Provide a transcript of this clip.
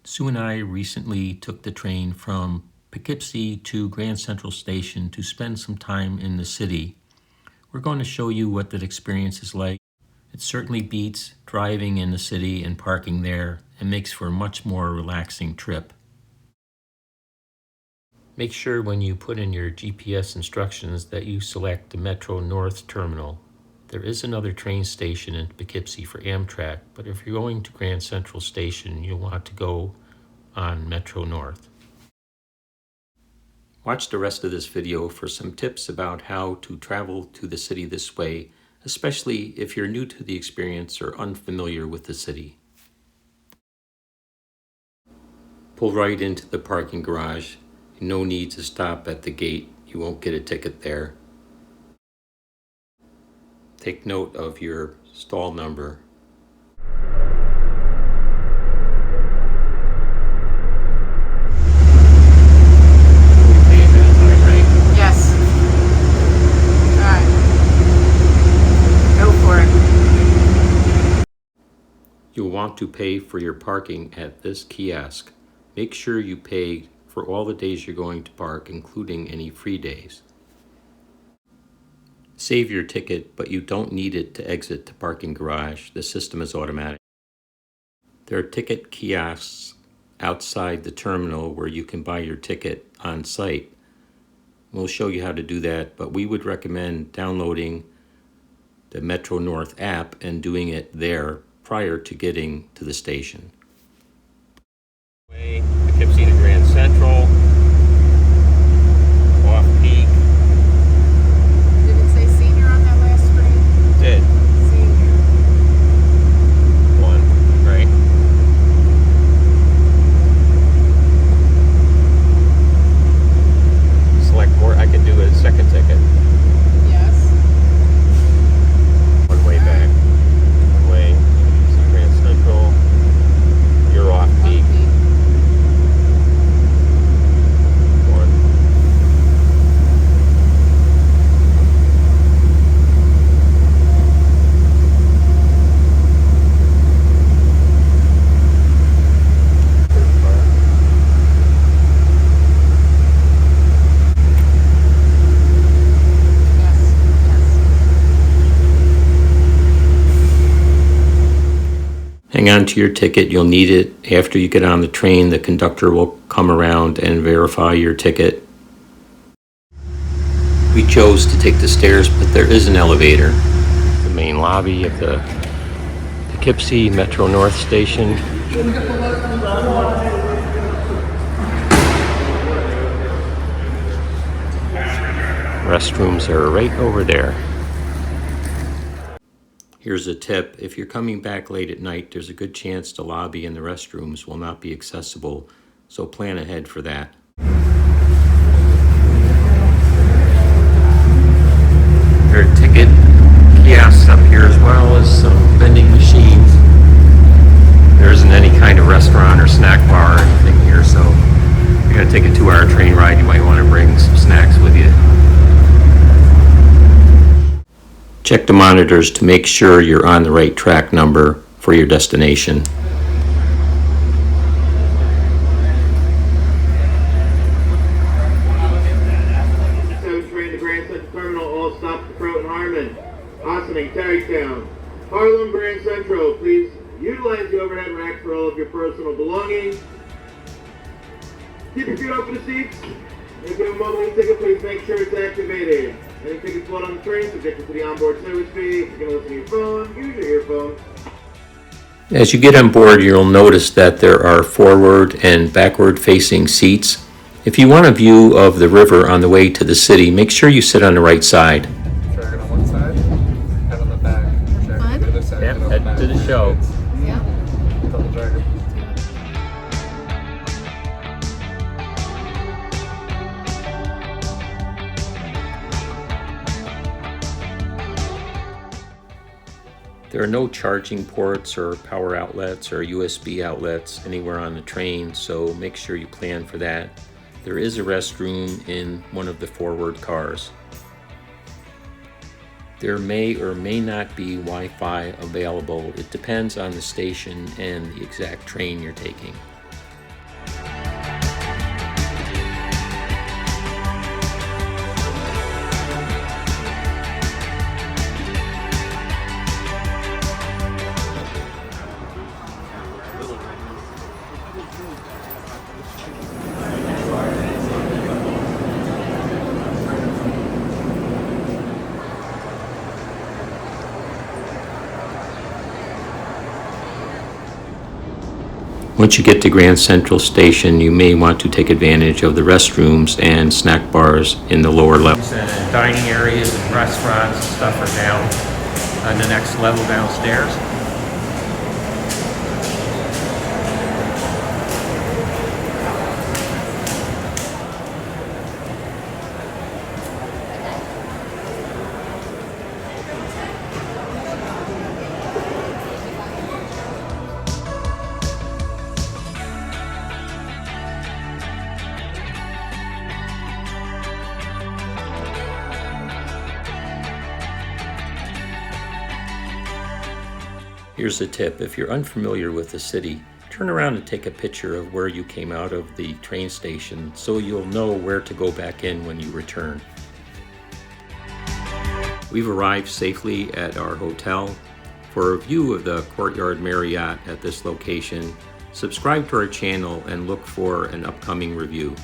Sue and I recently took the train from Poughkeepsie to Grand Central Station to spend some time in the city. We're going to show you what that experience is like. It certainly beats driving in the city and parking there and makes for a much more relaxing trip. Make sure when you put in your GPS instructions that you select the Metro North terminal. There is another train station in Poughkeepsie for Amtrak, but if you're going to Grand Central Station, you'll want to go on Metro North. Watch the rest of this video for some tips about how to travel to the city this way, especially if you're new to the experience or unfamiliar with the city. Pull right into the parking garage. No need to stop at the gate. You won't get a ticket there. Take note of your stall number. Yes. All right. Go for it. You'll want to pay for your parking at this kiosk. Make sure you pay for all the days you're going to park, including any free days. Save your ticket, but you don't need it to exit the parking garage. The system is automatic. There are ticket kiosks outside the terminal where you can buy your ticket on site. We'll show you how to do that, but we would recommend downloading the Metro North app and doing it there prior to getting to the station. Poughkeepsie to Grand Central, off-peak. Did it say senior on that last screen? It did. Senior. One, right? Select more. I can do a second ticket. Yes. One way back. One way. See Grand Central. You're off-peak. Hang on to your ticket. You'll need it after you get on the train. The conductor will come around and verify your ticket. We chose to take the stairs, but there is an elevator. The main lobby of the Poughkeepsie Metro North Station. Restrooms are right over there. Here's a tip. If you're coming back late at night, there's a good chance the lobby and the restrooms will not be accessible, so plan ahead for that. There are ticket kiosks up here as well as some vending machines. There isn't any kind of restaurant or snack bar or anything here, so if you're going to take a 2-hour train ride, you might want to bring some snacks with you. Check the monitors to make sure you're on the right track number for your destination. Train to Grand Central Terminal, all stops to Thru and Harmon, Ossining, Tarrytown, Harlem, Grand Central. Please utilize the overhead rack for all of your personal belongings. Keep your feet off the seats. If you have a mobility ticket, please make sure it's activated. Any tickets float on the train, subjected to the onboard service fee. If you're going to listen to your phone, use your earphones. As you get on board, you'll notice that there are forward and backward facing seats. If you want a view of the river on the way to the city, make sure you sit on the right side. Dragon on one side, head on the back. Dragon to the side, Yep, head on head the to back. the show. Yeah. Double dragon. There are no charging ports or power outlets or USB outlets anywhere on the train, so make sure you plan for that. There is a restroom in one of the forward cars. There may or may not be Wi-Fi available. It depends on the station and the exact train you're taking. Once you get to Grand Central Station, you may want to take advantage of the restrooms and snack bars in the lower levels. And dining areas and restaurants and stuff are down on the next level downstairs. Here's a tip. If you're unfamiliar with the city, turn around and take a picture of where you came out of the train station so you'll know where to go back in when you return. We've arrived safely at our hotel. For a view of the Courtyard Marriott at this location, subscribe to our channel and look for an upcoming review.